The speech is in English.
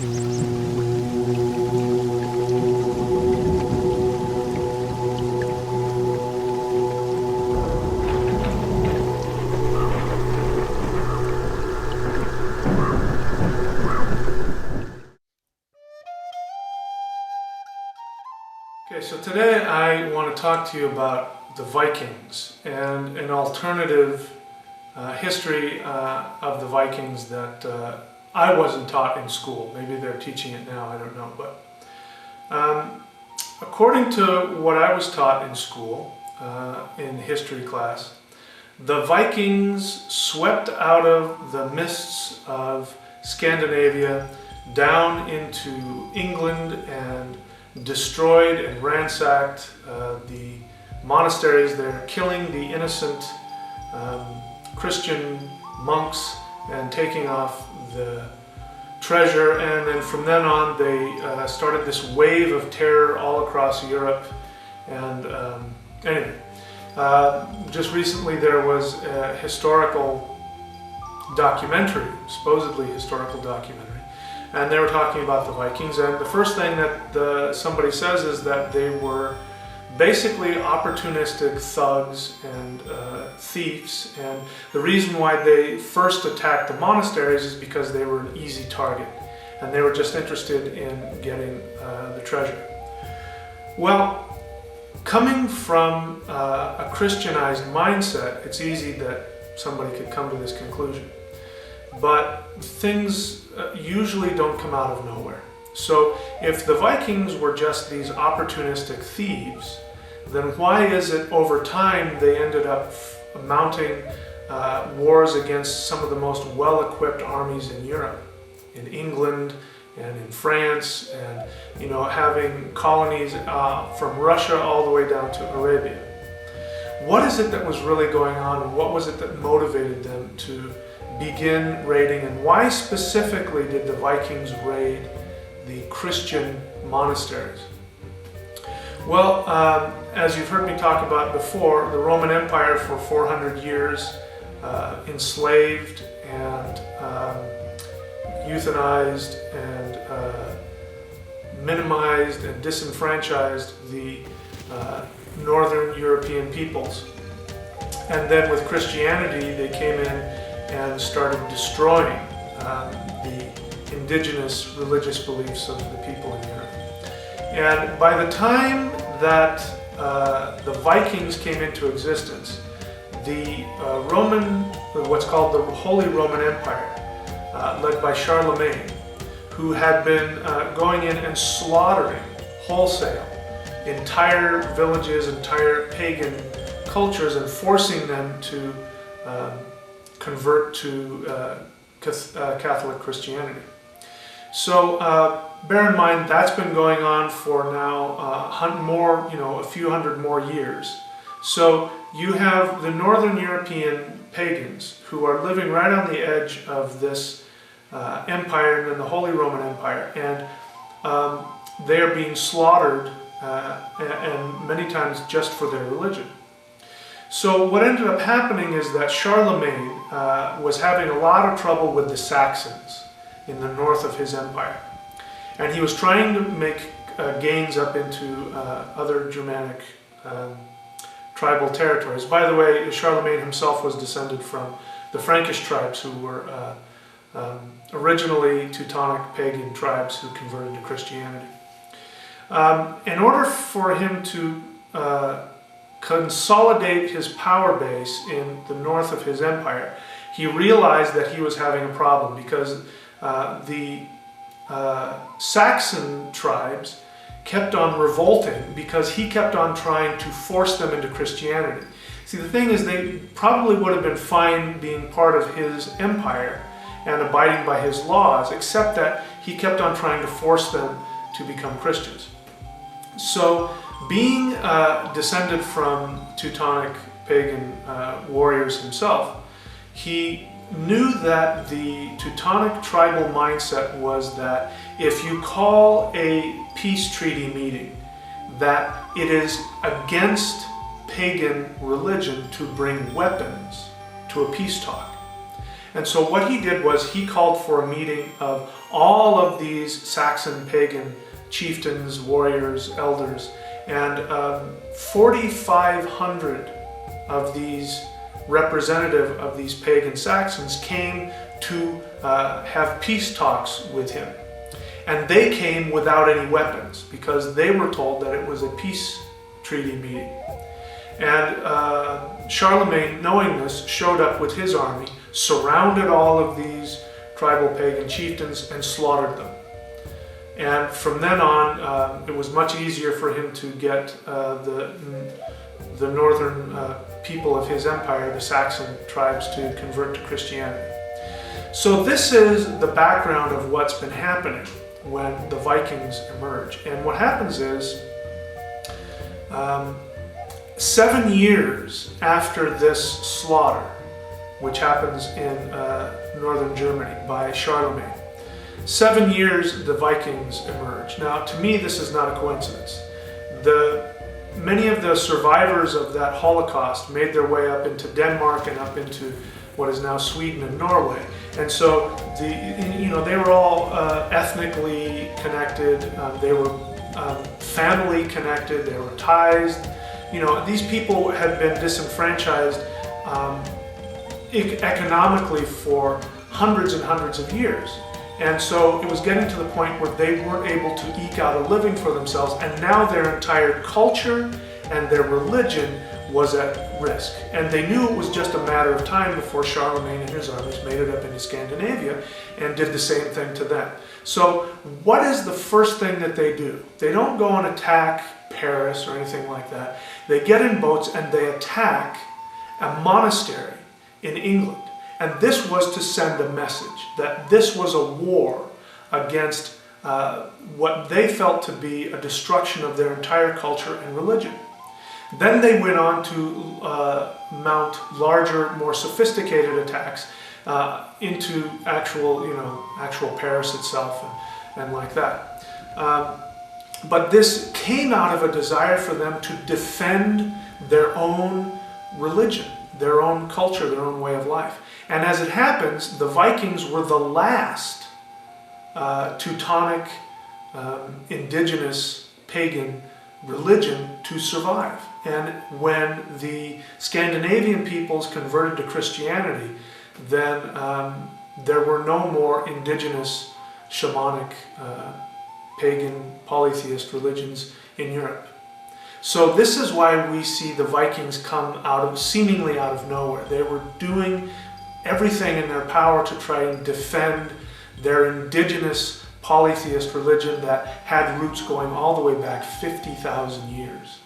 Okay, so today I want to talk to you about the Vikings and an alternative history of the Vikings that I wasn't taught in school. Maybe they're teaching it now, I don't know. But according to what I was taught in school, in history class, the Vikings swept out of the mists of Scandinavia down into England and destroyed and ransacked the monasteries there, killing the innocent Christian monks and taking off the treasure. And then from then on they started this wave of terror all across Europe. And anyway, just recently there was a historical documentary, supposedly historical documentary, and they were talking about the Vikings, and the first thing that somebody says is that they were basically opportunistic thugs and thieves, and the reason why they first attacked the monasteries is because they were an easy target, and they were just interested in getting the treasure. Well, coming from a Christianized mindset, it's easy that somebody could come to this conclusion. But things usually don't come out of nowhere. So if the Vikings were just these opportunistic thieves, then why is it over time they ended up mounting wars against some of the most well-equipped armies in Europe, in England and in France, and having colonies from Russia all the way down to Arabia? What is it that was really going on, and what was it that motivated them to begin raiding, and why specifically did the Vikings raid the Christian monasteries? Well, as you've heard me talk about before, the Roman Empire for 400 years enslaved and euthanized and minimized and disenfranchised the northern European peoples. And then with Christianity, they came in and started destroying the indigenous religious beliefs of the people in Europe. And by the time that the Vikings came into existence, the what's called the Holy Roman Empire, led by Charlemagne, who had been going in and slaughtering wholesale entire villages, entire pagan cultures, and forcing them to convert to Catholic Christianity. So bear in mind that's been going on for now a few hundred more years. So you have the Northern European pagans who are living right on the edge of this empire, and then the Holy Roman Empire, and they are being slaughtered and many times just for their religion. So what ended up happening is that Charlemagne was having a lot of trouble with the Saxons in the north of his empire. And he was trying to make gains up into other Germanic tribal territories. By the way, Charlemagne himself was descended from the Frankish tribes, who were originally Teutonic pagan tribes who converted to Christianity. In order for him to consolidate his power base in the north of his empire, he realized that he was having a problem, because the Saxon tribes kept on revolting because he kept on trying to force them into Christianity. See, the thing is, they probably would have been fine being part of his empire and abiding by his laws, except that he kept on trying to force them to become Christians. So, being descended from Teutonic pagan warriors himself, he knew that the Teutonic tribal mindset was that if you call a peace treaty meeting, that it is against pagan religion to bring weapons to a peace talk. And so what he did was he called for a meeting of all of these Saxon pagan chieftains, warriors, elders, and 4,500 of these representative of these pagan Saxons came to have peace talks with him. And they came without any weapons because they were told that it was a peace treaty meeting. And Charlemagne, knowing this, showed up with his army, surrounded all of these tribal pagan chieftains and slaughtered them. And from then on, it was much easier for him to get the northern people of his empire, the Saxon tribes, to convert to Christianity. So this is the background of what's been happening when the Vikings emerge. And what happens is, 7 years after this slaughter, which happens in northern Germany by Charlemagne, 7 years the Vikings emerge. Now, to me, this is not a coincidence. Many of the survivors of that Holocaust made their way up into Denmark and up into what is now Sweden and Norway. And so they were all ethnically connected. They were family connected. They were ties. These people had been disenfranchised economically for hundreds and hundreds of years. And so it was getting to the point where they weren't able to eke out a living for themselves, and now their entire culture and their religion was at risk. And they knew it was just a matter of time before Charlemagne and his armies made it up into Scandinavia and did the same thing to them. So what is the first thing that they do? They don't go and attack Paris or anything like that. They get in boats and they attack a monastery in England. And this was to send a message that this was a war against what they felt to be a destruction of their entire culture and religion. Then they went on to mount larger, more sophisticated attacks into actual Paris itself and like that. But this came out of a desire for them to defend their own religion, their own culture, their own way of life. And as it happens, the Vikings were the last Teutonic, indigenous, pagan religion to survive. And when the Scandinavian peoples converted to Christianity, then there were no more indigenous, shamanic, pagan, polytheist religions in Europe. So this is why we see the Vikings come seemingly out of nowhere. They were doing everything in their power to try and defend their indigenous polytheist religion that had roots going all the way back 50,000 years.